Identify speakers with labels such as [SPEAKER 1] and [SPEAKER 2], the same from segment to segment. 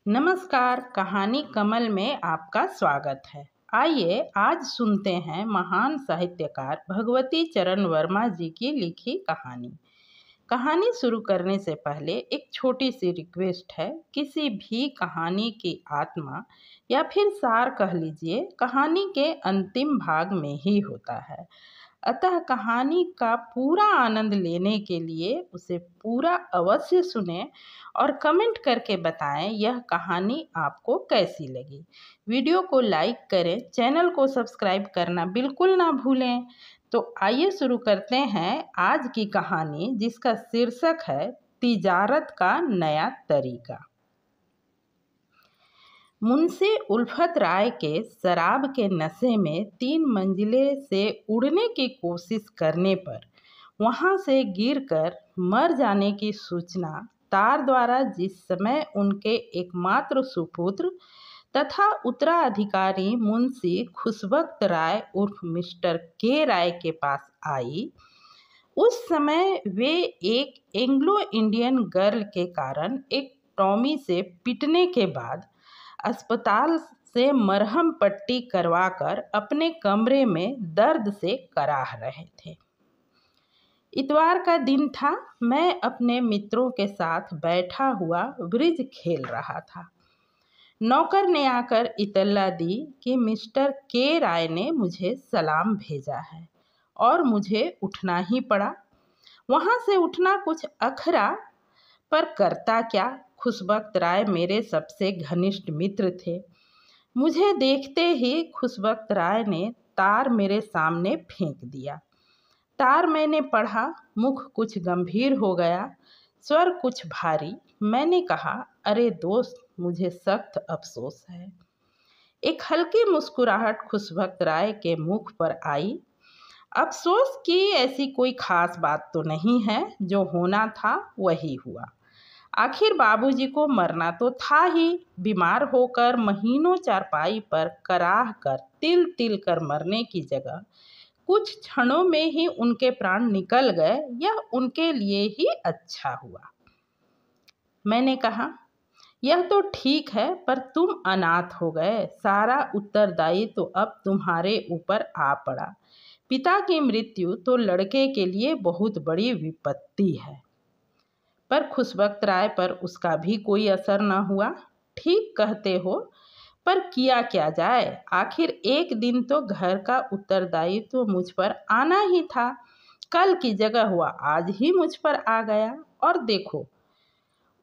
[SPEAKER 1] नमस्कार, कहानी कमल में आपका स्वागत है। आइए आज सुनते हैं महान साहित्यकार भगवती चरण वर्मा जी की लिखी कहानी। कहानी शुरू करने से पहले एक छोटी सी रिक्वेस्ट है। किसी भी कहानी की आत्मा या फिर सार कह लीजिए, कहानी के अंतिम भाग में ही होता है। अतः कहानी का पूरा आनंद लेने के लिए उसे पूरा अवश्य सुनें और कमेंट करके बताएं यह कहानी आपको कैसी लगी। वीडियो को लाइक करें, चैनल को सब्सक्राइब करना बिल्कुल ना भूलें। तो आइए शुरू करते हैं आज की कहानी, जिसका शीर्षक है तिजारत का नया तरीका। मुंशी उल्फत राय के शराब के नशे में 3 मंजिले से उड़ने की कोशिश करने पर वहां से गिरकर मर जाने की सूचना तार द्वारा जिस समय उनके एकमात्र सुपुत्र तथा उत्तराधिकारी मुंशी खुशबख्त राय उर्फ मिस्टर के राय के पास आई, उस समय वे एक एंग्लो इंडियन गर्ल के कारण एक टॉमी से पिटने के बाद अस्पताल से मरहम पट्टी करवाकर अपने कमरे में दर्द से कराह रहे थे। इतवार का दिन था। मैं अपने मित्रों के साथ बैठा हुआ ब्रिज खेल रहा था। नौकर ने आकर इतला दी कि मिस्टर के राय ने मुझे सलाम भेजा है और मुझे उठना ही पड़ा। वहां से उठना कुछ अखरा, पर करता क्या। खुशबख्त राय मेरे सबसे घनिष्ठ मित्र थे। मुझे देखते ही खुशबख्त राय ने तार मेरे सामने फेंक दिया। तार मैंने पढ़ा। मुख कुछ गंभीर हो गया, स्वर कुछ भारी। मैंने कहा, अरे दोस्त, मुझे सख्त अफसोस है। एक हल्की मुस्कुराहट खुशबख्त राय के मुख पर आई। अफसोस की ऐसी कोई खास बात तो नहीं है। जो होना था वही हुआ। आखिर बाबूजी को मरना तो था ही। बीमार होकर महीनों चारपाई पर कराह कर तिल तिल कर मरने की जगह कुछ क्षणों में ही उनके प्राण निकल गए। यह उनके लिए ही अच्छा हुआ। मैंने कहा, यह तो ठीक है, पर तुम अनाथ हो गए। सारा उत्तरदायित्व तो अब तुम्हारे ऊपर आ पड़ा। पिता की मृत्यु तो लड़के के लिए बहुत बड़ी विपत्ति है। पर खुशबख्त राय पर उसका भी कोई असर न हुआ। ठीक कहते हो, पर किया क्या जाए। आखिर एक दिन तो घर का उत्तरदायित्व तो मुझ पर आना ही था। कल की जगह हुआ आज ही मुझ पर आ गया। और देखो,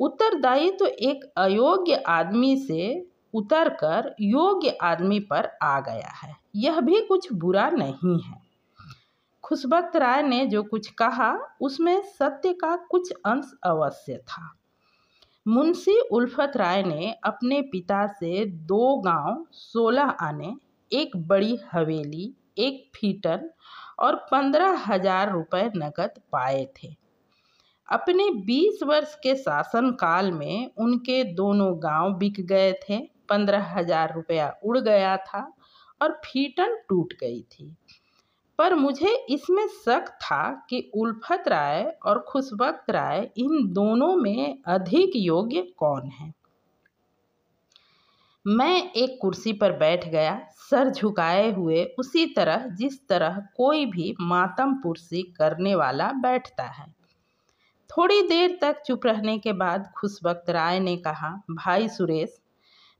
[SPEAKER 1] उत्तरदायित्व तो एक अयोग्य आदमी से उतरकर योग्य आदमी पर आ गया है। यह भी कुछ बुरा नहीं है। खुशबख्त राय ने जो कुछ कहा उसमें सत्य का कुछ अंश अवश्य था। मुंशी उल्फत राय ने अपने पिता से 2 गांव, 16 आने, एक बड़ी हवेली, एक फीटन और 15,000 रुपये नकद पाए थे। अपने 20 वर्ष के शासन काल में उनके दोनों गांव बिक गए थे। 15,000 रुपया उड़ गया था और फीटन टूट गई थी। पर मुझे इसमें शक था कि उल्फत राय और खुशबख्त राय, इन दोनों में अधिक योग्य कौन है। मैं एक कुर्सी पर बैठ गया, सर झुकाए हुए, उसी तरह जिस तरह कोई भी मातम पुरसी करने वाला बैठता है। थोड़ी देर तक चुप रहने के बाद खुशबख्त राय ने कहा, भाई सुरेश,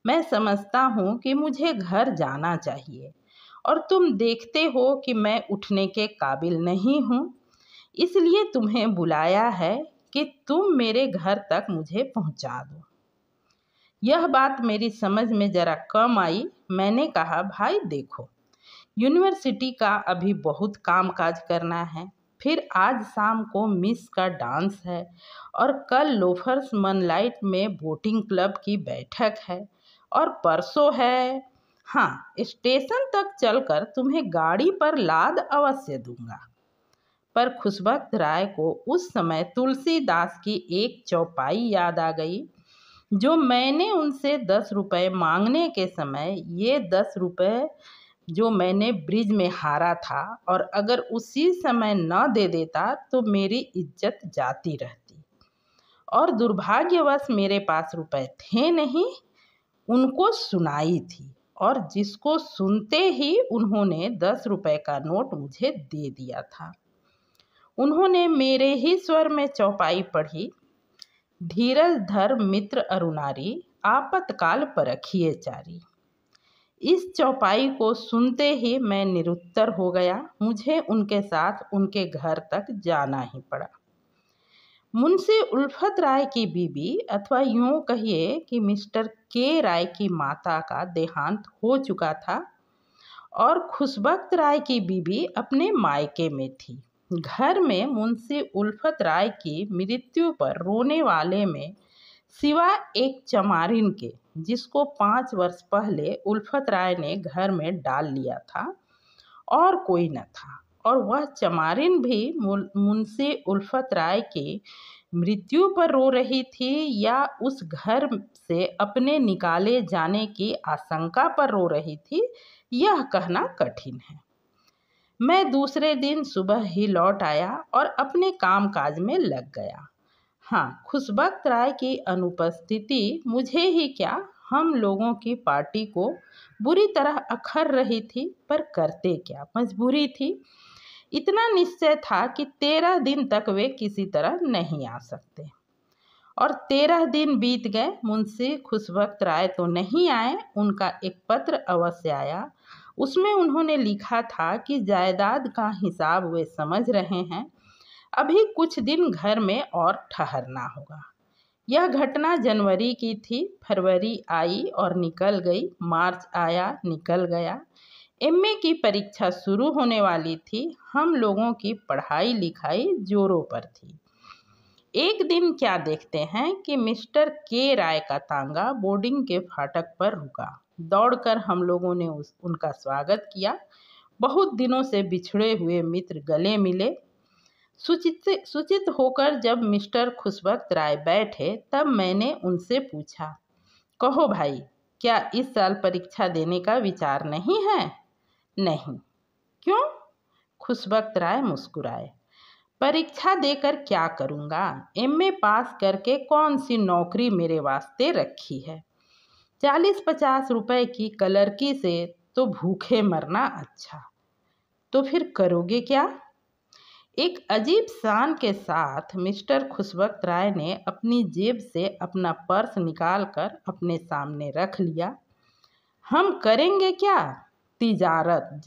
[SPEAKER 1] मैं समझता हूँ कि मुझे घर जाना चाहिए और तुम देखते हो कि मैं उठने के काबिल नहीं हूँ। इसलिए तुम्हें बुलाया है कि तुम मेरे घर तक मुझे पहुँचा दो। यह बात मेरी समझ में जरा कम आई। मैंने कहा, भाई देखो, यूनिवर्सिटी का अभी बहुत कामकाज करना है। फिर आज शाम को मिस का डांस है और कल लोफर्स मनलाइट में बोटिंग क्लब की बैठक है और परसों है। हाँ, स्टेशन तक चलकर तुम्हें गाड़ी पर लाद अवश्य दूंगा। पर खुशबख्त राय को उस समय तुलसीदास की एक चौपाई याद आ गई, जो मैंने उनसे 10 रुपये मांगने के समय, ये 10 रुपये जो मैंने ब्रिज में हारा था, और अगर उसी समय न दे देता तो मेरी इज्जत जाती रहती। और दुर्भाग्यवश मेरे पास रुपए थे नहीं। उनको सुनाई थी और जिसको सुनते ही उन्होंने 10 रुपए का नोट मुझे दे दिया था। उन्होंने मेरे ही स्वर में चौपाई पढ़ी, धीरज धर मित्र अरुणारी, आपातकाल परखिए चारी। इस चौपाई को सुनते ही मैं निरुत्तर हो गया। मुझे उनके साथ उनके घर तक जाना ही पड़ा। मुंशी उल्फत राय की बीबी, अथवा यूँ कहिए कि मिस्टर के राय की माता का देहांत हो चुका था और खुशबख्त राय की बीबी अपने मायके में थी। घर में मुंशी उल्फत राय की मृत्यु पर रोने वाले में सिवा एक चमारिन के, जिसको 5 वर्ष पहले उल्फत राय ने घर में डाल लिया था, और कोई न था। और वह चमारिन भी मुंशी उल्फत राय की मृत्यु पर रो रही थी या उस घर से अपने निकाले जाने की आशंका पर रो रही थी, यह कहना कठिन है। मैं दूसरे दिन सुबह ही लौट आया और अपने कामकाज में लग गया। हाँ, खुशबख्त राय की अनुपस्थिति मुझे ही क्या, हम लोगों की पार्टी को बुरी तरह अखर रही थी, पर करते क्या, मजबूरी थी। इतना निश्चय था कि 13 दिन तक वे किसी तरह नहीं आ सकते। और 13 दिन बीत गए, मुंशी खुशबख्त राय तो नहीं आए। उनका एक पत्र अवश्य आया। उसमें उन्होंने लिखा था कि जायदाद का हिसाब वे समझ रहे हैं, अभी कुछ दिन घर में और ठहरना होगा। यह घटना जनवरी की थी। फरवरी आई और निकल गई, मार्च आया निकल गया। एमए की परीक्षा शुरू होने वाली थी। हम लोगों की पढ़ाई लिखाई जोरों पर थी। एक दिन क्या देखते हैं कि मिस्टर के राय का तांगा बोर्डिंग के फाटक पर रुका। दौड़कर हम लोगों ने उनका स्वागत किया। बहुत दिनों से बिछड़े हुए मित्र गले मिले। सूचित होकर जब मिस्टर खुशबख्त राय बैठे, तब मैंने उनसे पूछा, कहो भाई, क्या इस साल परीक्षा देने का विचार नहीं है? नहीं। क्यों? खुशबख्त राय मुस्कुराए। परीक्षा देकर क्या करूँगा? एमए पास करके कौन सी नौकरी मेरे वास्ते रखी है? 40-50 रुपए की कलरकी से तो भूखे मरना अच्छा। तो फिर करोगे क्या? एक अजीब शान के साथ मिस्टर खुशबख्त राय ने अपनी जेब से अपना पर्स निकालकर अपने सामने रख लिया। हम करेंगे क्या? तिजारत।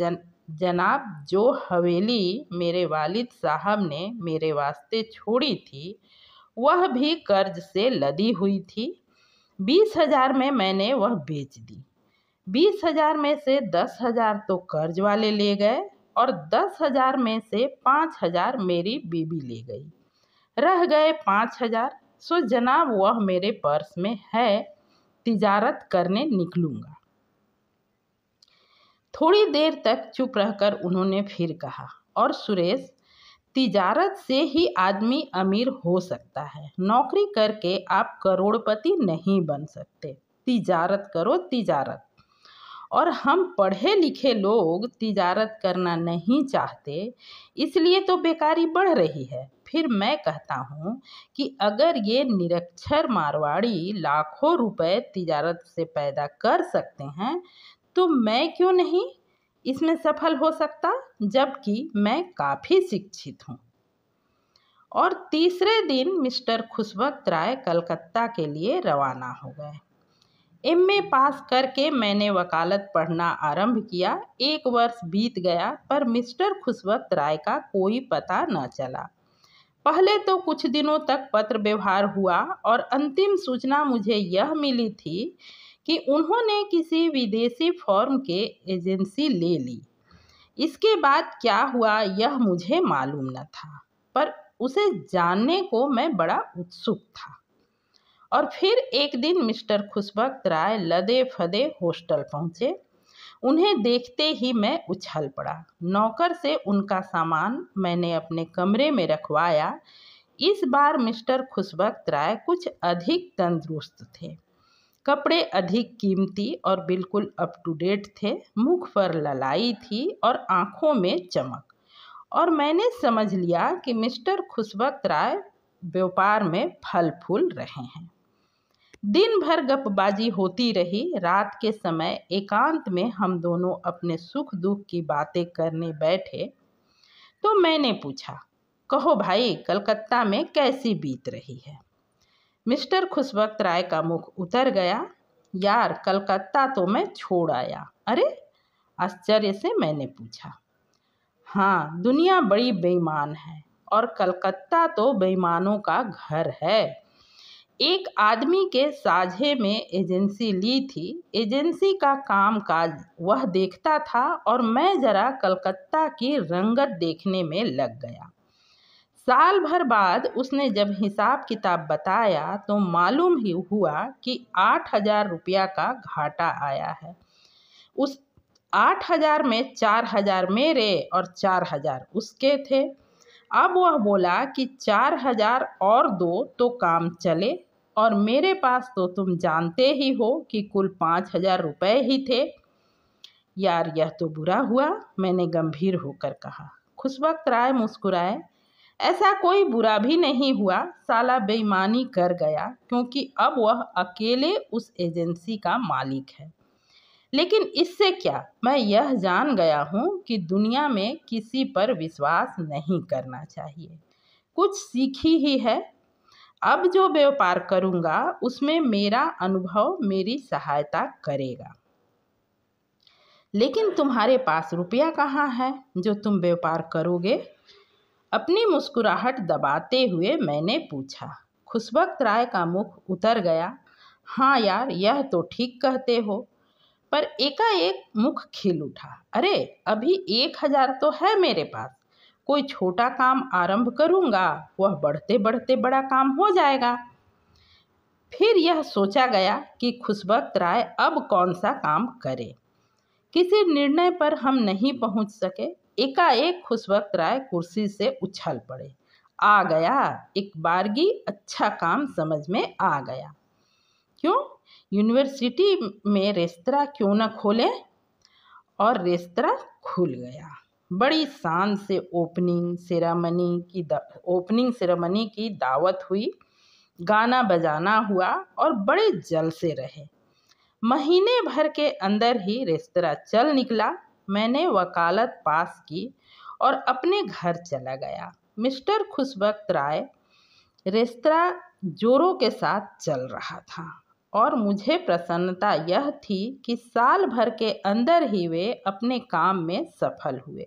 [SPEAKER 1] जनाब, जो हवेली मेरे वालिद साहब ने मेरे वास्ते छोड़ी थी, वह भी कर्ज से लदी हुई थी। 20,000 में मैंने वह बेच दी। 20,000 में से 10,000 तो कर्ज वाले ले गए और 10,000 में से 5,000 मेरी बीबी ले गई। रह गए 5,000। सो जनाब, वह मेरे पर्स में है। तिजारत करने निकलूँगा। थोड़ी देर तक चुप रहकर उन्होंने फिर कहा, और सुरेश, तिजारत से ही आदमी अमीर हो सकता है। नौकरी करके आप करोड़पति नहीं बन सकते। तिजारत करो, तिजारत। और हम पढ़े लिखे लोग तिजारत करना नहीं चाहते, इसलिए तो बेकारी बढ़ रही है। फिर मैं कहता हूँ कि अगर ये निरक्षर मारवाड़ी लाखों रुपए तिजारत से पैदा कर सकते हैं, तो मैं क्यों नहीं इसमें सफल हो सकता, जबकि मैं काफ़ी शिक्षित हूँ। और तीसरे दिन मिस्टर खुशबख्त राय कलकत्ता के लिए रवाना हो गए। एमए पास करके मैंने वकालत पढ़ना आरंभ किया। 1 वर्ष बीत गया, पर मिस्टर खुशबख्त राय का कोई पता न चला। पहले तो कुछ दिनों तक पत्र व्यवहार हुआ और अंतिम सूचना मुझे यह मिली थी कि उन्होंने किसी विदेशी फर्म के एजेंसी ले ली। इसके बाद क्या हुआ यह मुझे मालूम न था, पर उसे जानने को मैं बड़ा उत्सुक था। और फिर एक दिन मिस्टर खुशबख्त राय लदे फदे हॉस्टल पहुँचे। उन्हें देखते ही मैं उछल पड़ा। नौकर से उनका सामान मैंने अपने कमरे में रखवाया। इस बार मिस्टर खुशबख्त राय कुछ अधिक तंदुरुस्त थे। कपड़े अधिक कीमती और बिल्कुल अप टू डेट थे। मुख पर ललाई थी और आँखों में चमक। और मैंने समझ लिया कि मिस्टर खुशबख्त राय व्यापार में फल फूल रहे हैं। दिन भर गपबाजी होती रही। रात के समय एकांत में हम दोनों अपने सुख दुख की बातें करने बैठे तो मैंने पूछा, कहो भाई, कलकत्ता में कैसी बीत रही है? मिस्टर खुशवक्त राय का मुख उतर गया। यार, कलकत्ता तो मैं छोड़ आया। अरे, आश्चर्य से मैंने पूछा। हाँ, दुनिया बड़ी बेईमान है और कलकत्ता तो बेईमानों का घर है। एक आदमी के साझे में एजेंसी ली थी। एजेंसी का काम काज वह देखता था और मैं जरा कलकत्ता की रंगत देखने में लग गया। साल भर बाद उसने जब हिसाब किताब बताया तो मालूम ही हुआ कि 8,000 रुपया का घाटा आया है। उस 8,000 में 4,000 मेरे और 4,000 उसके थे। अब वह बोला कि 4,000 और दो तो काम चले, और मेरे पास तो तुम जानते ही हो कि कुल 5,000 रुपये ही थे। यार, यह तो बुरा हुआ, मैंने गंभीर होकर कहा। खुशवक्त राय मुस्कुराए। ऐसा कोई बुरा भी नहीं हुआ। साला बेईमानी कर गया क्योंकि अब वह अकेले उस एजेंसी का मालिक है। लेकिन इससे क्या, मैं यह जान गया हूँ कि दुनिया में किसी पर विश्वास नहीं करना चाहिए। कुछ सीखी ही है। अब जो व्यापार करूँगा उसमें मेरा अनुभव मेरी सहायता करेगा। लेकिन तुम्हारे पास रुपया कहाँ है जो तुम व्यापार करोगे? अपनी मुस्कुराहट दबाते हुए मैंने पूछा। खुशवक्त राय का मुख उतर गया। हाँ यार, यह तो ठीक कहते हो। पर एकाएक मुख खिल उठा। अरे, अभी 1,000 तो है मेरे पास। कोई छोटा काम आरंभ करूँगा, वह बढ़ते बढ़ते बड़ा काम हो जाएगा। फिर यह सोचा गया कि खुशवक्त राय अब कौन सा काम करे। किसी निर्णय पर हम नहीं पहुंच सके। एकाएक खुशवक्त राय कुर्सी से उछल पड़े। आ गया, एक बारगी अच्छा काम समझ में आ गया। क्यों, यूनिवर्सिटी में रेस्तरां क्यों न खोलें? और रेस्तरां खुल गया। बड़ी शान से ओपनिंग सेरेमनी की दावत हुई। गाना बजाना हुआ और बड़े जलसे रहे। महीने भर के अंदर ही रेस्तरां चल निकला। मैंने वकालत पास की और अपने घर चला गया। मिस्टर खुशवक्त राय रेस्तरां जोरों के साथ चल रहा था और मुझे प्रसन्नता यह थी कि साल भर के अंदर ही वे अपने काम में सफल हुए।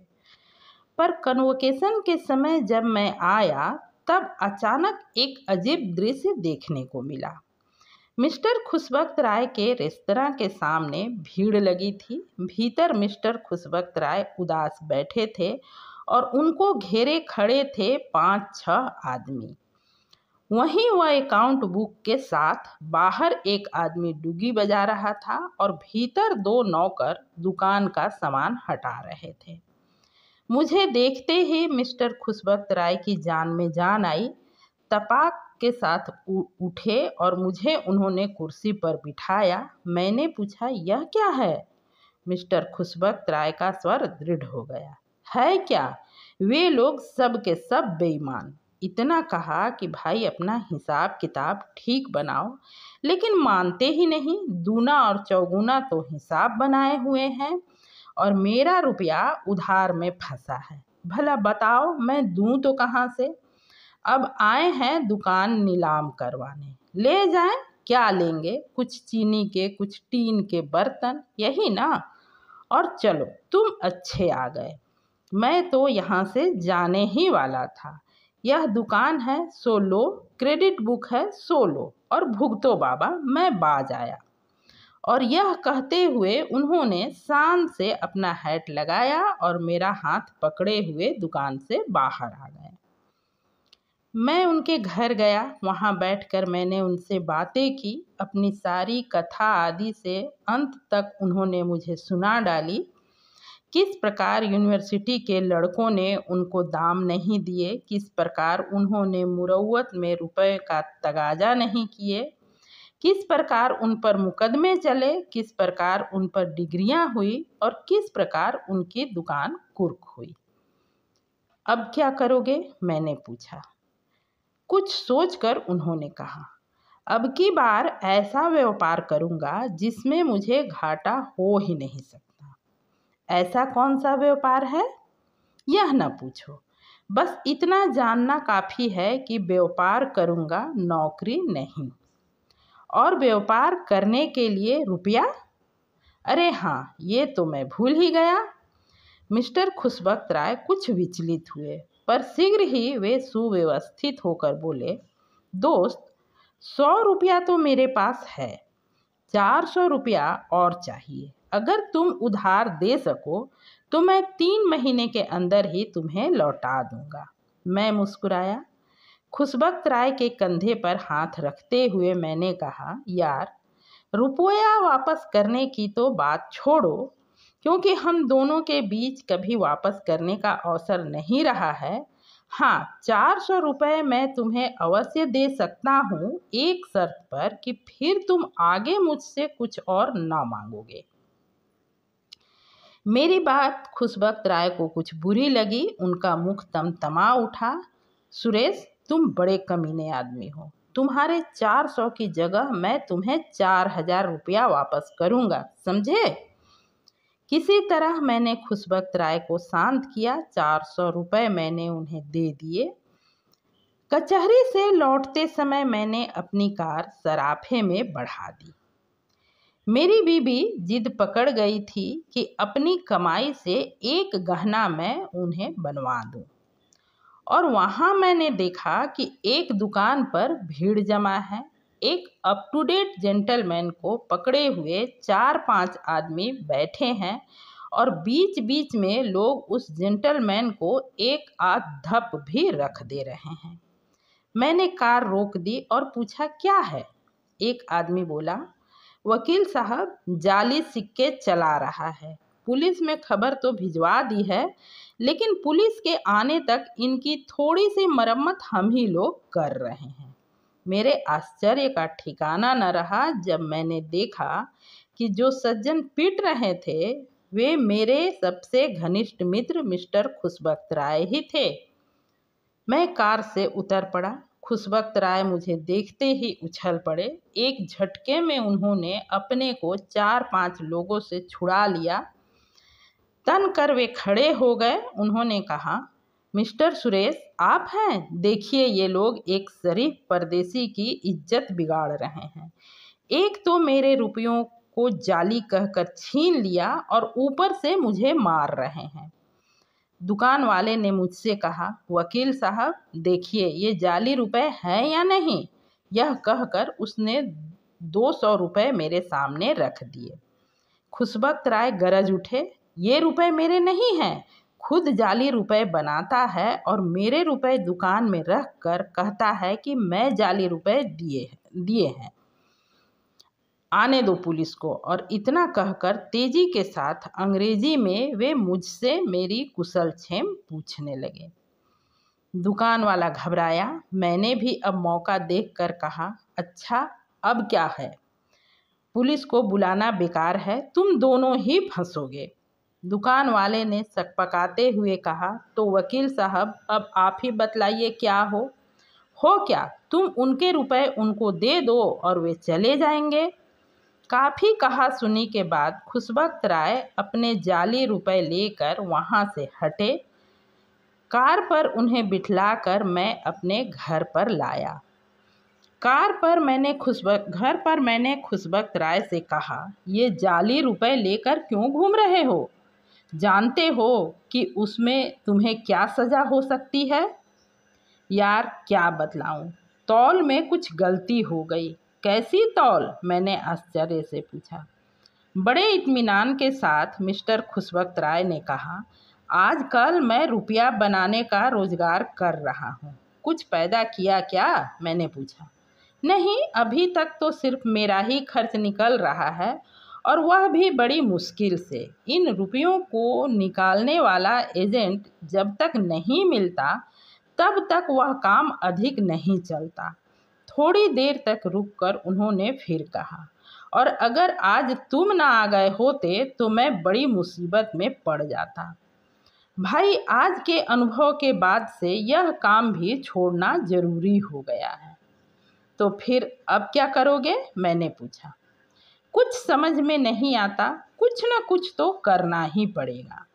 [SPEAKER 1] पर कन्वोकेशन के समय जब मैं आया तब अचानक एक अजीब दृश्य देखने को मिला। मिस्टर खुशवक्त राय के रेस्तरां के सामने भीड़ लगी थी। भीतर मिस्टर खुशवक्त राय उदास बैठे थे और उनको घेरे खड़े थे 5-6 आदमी। वहीं वह अकाउंट बुक के साथ बाहर एक आदमी डुगी बजा रहा था और भीतर 2 नौकर दुकान का सामान हटा रहे थे। मुझे देखते ही मिस्टर खुशवक्त राय की जान में जान आई। तपाक के साथ उठे और मुझे उन्होंने कुर्सी पर बिठाया। मैंने पूछा, यह क्या है? मिस्टर खुशवक्त राय का स्वर दृढ़ हो गया। है क्या? वे लोग सब के सब बेईमान। इतना कहा कि भाई अपना हिसाब किताब ठीक बनाओ, लेकिन मानते ही नहीं। दूना और चौगुना तो हिसाब बनाए हुए हैं और मेरा रुपया उधार में फंसा है। भला बताओ, मैं दूं तो कहाँ से? अब आए हैं दुकान नीलाम करवाने। ले जाएं, क्या लेंगे? कुछ चीनी के, कुछ टीन के बर्तन, यही ना? और चलो, तुम अच्छे आ गए। मैं तो यहाँ से जाने ही वाला था। यह दुकान है, सो लो। क्रेडिट बुक है, सो लो और भुगतो बाबा, मैं बाज आया। और यह कहते हुए उन्होंने शान से अपना हैट लगाया और मेरा हाथ पकड़े हुए दुकान से बाहर आ गए। मैं उनके घर गया। वहाँ बैठकर मैंने उनसे बातें की। अपनी सारी कथा आदि से अंत तक उन्होंने मुझे सुना डाली। किस प्रकार यूनिवर्सिटी के लड़कों ने उनको दाम नहीं दिए, किस प्रकार उन्होंने मुरौवत में रुपए का तगाजा नहीं किए, किस प्रकार उन पर मुकदमे चले, किस प्रकार उन पर डिग्रियां हुई और किस प्रकार उनकी दुकान कुर्क हुई। अब क्या करोगे? मैंने पूछा। कुछ सोचकर उन्होंने कहा, अब की बार ऐसा व्यापार करूँगा जिसमें मुझे घाटा हो ही नहीं सकता। ऐसा कौन सा व्यापार है, यह न पूछो। बस इतना जानना काफ़ी है कि व्यापार करूँगा, नौकरी नहीं। और व्यापार करने के लिए रुपया? अरे हाँ, ये तो मैं भूल ही गया। मिस्टर खुशबख्त राय कुछ विचलित हुए, पर शीघ्र ही वे सुव्यवस्थित होकर बोले, दोस्त, 100 रुपया तो मेरे पास है, 400 रुपया और चाहिए। अगर तुम उधार दे सको तो मैं 3 महीने के अंदर ही तुम्हें लौटा दूंगा। मैं मुस्कुराया। खुशबख्त राय के कंधे पर हाथ रखते हुए मैंने कहा, यार, रुपया वापस करने की तो बात छोड़ो, क्योंकि हम दोनों के बीच कभी वापस करने का अवसर नहीं रहा है। हाँ, 400 रुपये मैं तुम्हें अवश्य दे सकता हूँ, एक शर्त पर कि फिर तुम आगे मुझसे कुछ और ना मांगोगे। मेरी बात खुशबख्त राय को कुछ बुरी लगी। उनका मुख तमतमा उठा। सुरेश, तुम बड़े कमीने आदमी हो। तुम्हारे 400 की जगह मैं तुम्हें 4000 रुपया वापस करूँगा, समझे? किसी तरह मैंने खुशबख्त राय को शांत किया। 400 रुपये मैंने उन्हें दे दिए। कचहरी से लौटते समय मैंने अपनी कार सराफे में बढ़ा दी। मेरी बीबी जिद पकड़ गई थी कि अपनी कमाई से एक गहना मैं उन्हें बनवा दूं। और वहाँ मैंने देखा कि एक दुकान पर भीड़ जमा है। एक अप टू डेट जेंटलमैन को पकड़े हुए 4-5 आदमी बैठे हैं और बीच बीच में लोग उस जेंटलमैन को एक आध धप भी रख दे रहे हैं। मैंने कार रोक दी और पूछा, क्या है? एक आदमी बोला, वकील साहब जाली सिक्के चला रहा है। पुलिस में खबर तो भिजवा दी है, लेकिन पुलिस के आने तक इनकी थोड़ी सी मरम्मत हम ही लोग कर रहे हैं। मेरे आश्चर्य का ठिकाना न रहा जब मैंने देखा कि जो सज्जन पीट रहे थे वे मेरे सबसे घनिष्ठ मित्र मिस्टर खुशबख्त राय ही थे। मैं कार से उतर पड़ा। खुशबख्त राय मुझे देखते ही उछल पड़े। एक झटके में उन्होंने अपने को 4-5 लोगों से छुड़ा लिया। तन कर वे खड़े हो गए। उन्होंने कहा, मिस्टर सुरेश, आप हैं? देखिए, ये लोग एक शरीफ परदेसी की इज्जत बिगाड़ रहे हैं। एक तो मेरे रुपयों को जाली कहकर छीन लिया और ऊपर से मुझे मार रहे हैं। दुकान वाले ने मुझसे कहा, वकील साहब, देखिए ये जाली रुपए हैं या नहीं। यह कहकर उसने 200 रुपये मेरे सामने रख दिए। खुशबख्त राय गरज उठे, ये रुपए मेरे नहीं हैं। खुद जाली रुपए बनाता है और मेरे रुपए दुकान में रख कर कहता है कि मैं जाली रुपए दिए हैं। आने दो पुलिस को। और इतना कहकर तेजी के साथ अंग्रेजी में वे मुझसे मेरी कुशलक्षेम पूछने लगे। दुकान वाला घबराया। मैंने भी अब मौका देखकर कहा, अच्छा, अब क्या है? पुलिस को बुलाना बेकार है, तुम दोनों ही फंसोगे। दुकान वाले ने सकपकाते हुए कहा, तो वकील साहब, अब आप ही बतलाइए क्या हो क्या? तुम उनके रुपए उनको दे दो और वे चले जाएंगे। काफ़ी कहा सुनी के बाद खुशबख्त राय अपने जाली रुपए लेकर वहाँ से हटे। कार पर उन्हें बिठलाकर मैं अपने घर पर लाया। घर पर मैंने खुशबख्त राय से कहा, ये जाली रुपए लेकर क्यों घूम रहे हो? जानते हो कि उसमें तुम्हें क्या सज़ा हो सकती है? यार, क्या बतलाऊं, तौल में कुछ गलती हो गई। कैसी तौल? मैंने आश्चर्य से पूछा। बड़े इत्मीनान के साथ मिस्टर खुशबख्त राय ने कहा, आजकल मैं रुपया बनाने का रोजगार कर रहा हूँ। कुछ पैदा किया क्या? मैंने पूछा। नहीं, अभी तक तो सिर्फ मेरा ही खर्च निकल रहा है, और वह भी बड़ी मुश्किल से। इन रुपयों को निकालने वाला एजेंट जब तक नहीं मिलता तब तक वह काम अधिक नहीं चलता। थोड़ी देर तक रुककर उन्होंने फिर कहा, और अगर आज तुम ना आ गए होते तो मैं बड़ी मुसीबत में पड़ जाता। भाई, आज के अनुभव के बाद से यह काम भी छोड़ना जरूरी हो गया है। तो फिर अब क्या करोगे? मैंने पूछा। कुछ समझ में नहीं आता, कुछ न कुछ तो करना ही पड़ेगा।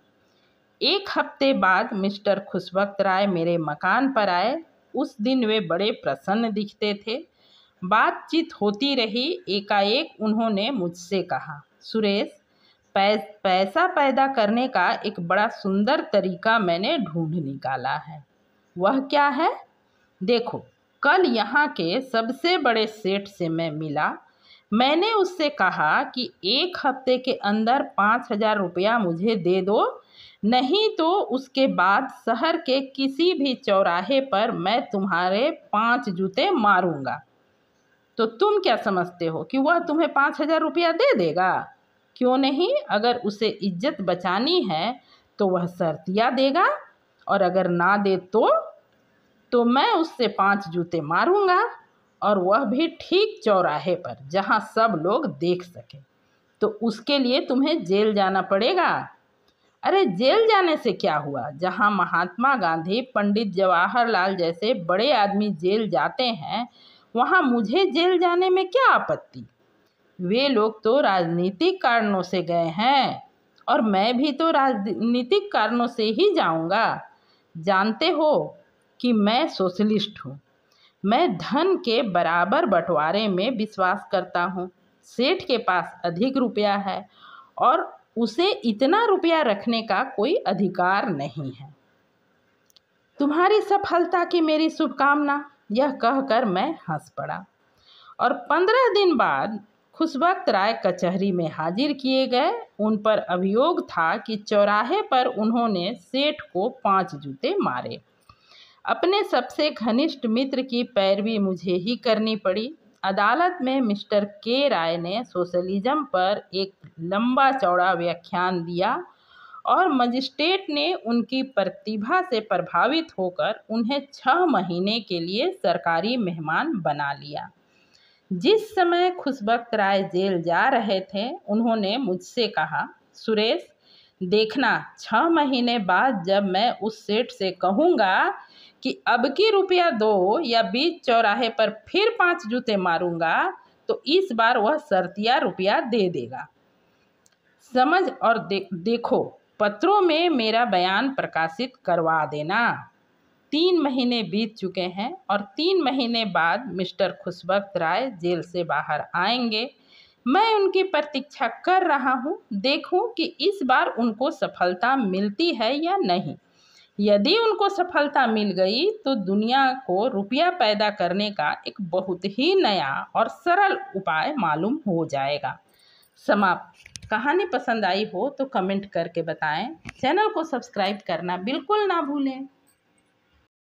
[SPEAKER 1] 1 हफ्ते बाद मिस्टर खुशवक्त राय मेरे मकान पर आए। उस दिन वे बड़े प्रसन्न दिखते थे। बातचीत होती रही। एकाएक उन्होंने मुझसे कहा, सुरेश, पैसा पैदा करने का एक बड़ा सुंदर तरीका मैंने ढूंढ निकाला है। वह क्या है? देखो, कल यहाँ के सबसे बड़े सेठ से मैं मिला। मैंने उससे कहा कि 1 हफ्ते के अंदर 5,000 रुपया मुझे दे दो, नहीं तो उसके बाद शहर के किसी भी चौराहे पर मैं तुम्हारे 5 जूते मारूंगा। तो तुम क्या समझते हो कि वह तुम्हें 5,000 रुपया दे देगा? क्यों नहीं? अगर उसे इज्जत बचानी है तो वह शर्तिया देगा, और अगर ना दे तो मैं उससे 5 जूते मारूंगा, और वह भी ठीक चौराहे पर जहां सब लोग देख सके। तो उसके लिए तुम्हें जेल जाना पड़ेगा। अरे जेल जाने से क्या हुआ? जहां महात्मा गांधी, पंडित जवाहरलाल जैसे बड़े आदमी जेल जाते हैं, वहां मुझे जेल जाने में क्या आपत्ति? वे लोग तो राजनीतिक कारणों से गए हैं, और मैं भी तो राजनीतिक कारणों से ही जाऊंगा। जानते हो कि मैं सोशलिस्ट हूँ। मैं धन के बराबर बंटवारे में विश्वास करता हूँ। सेठ के पास अधिक रुपया है और उसे इतना रुपया रखने का कोई अधिकार नहीं है। तुम्हारी सफलता की मेरी शुभकामना। यह कहकर मैं हंस पड़ा। और 15 दिन बाद खुशवक्त राय कचहरी में हाजिर किए गए। उन पर अभियोग था कि चौराहे पर उन्होंने सेठ को 5 जूते मारे। अपने सबसे घनिष्ठ मित्र की पैरवी मुझे ही करनी पड़ी। अदालत में मिस्टर के राय ने सोशलिज्म पर एक लंबा चौड़ा व्याख्यान दिया, और मजिस्ट्रेट ने उनकी प्रतिभा से प्रभावित होकर उन्हें 6 महीने के लिए सरकारी मेहमान बना लिया। जिस समय खुशवक्त राय जेल जा रहे थे, उन्होंने मुझसे कहा, सुरेश, देखना, 6 महीने बाद जब मैं उस सेठ से कहूँगा कि अब की रुपया दो या बीच चौराहे पर फिर 5 जूते मारूंगा, तो इस बार वह शर्तिया रुपया दे देगा। समझ और देखो, पत्रों में मेरा बयान प्रकाशित करवा देना। 3 महीने बीत चुके हैं और 3 महीने बाद मिस्टर खुशवक्त राय जेल से बाहर आएंगे। मैं उनकी प्रतीक्षा कर रहा हूँ। देखूं कि इस बार उनको सफलता मिलती है या नहीं। यदि उनको सफलता मिल गई तो दुनिया को रुपया पैदा करने का एक बहुत ही नया और सरल उपाय मालूम हो जाएगा। समाप्त। कहानी पसंद आई हो तो कमेंट करके बताएं। चैनल को सब्सक्राइब करना बिल्कुल ना भूलें।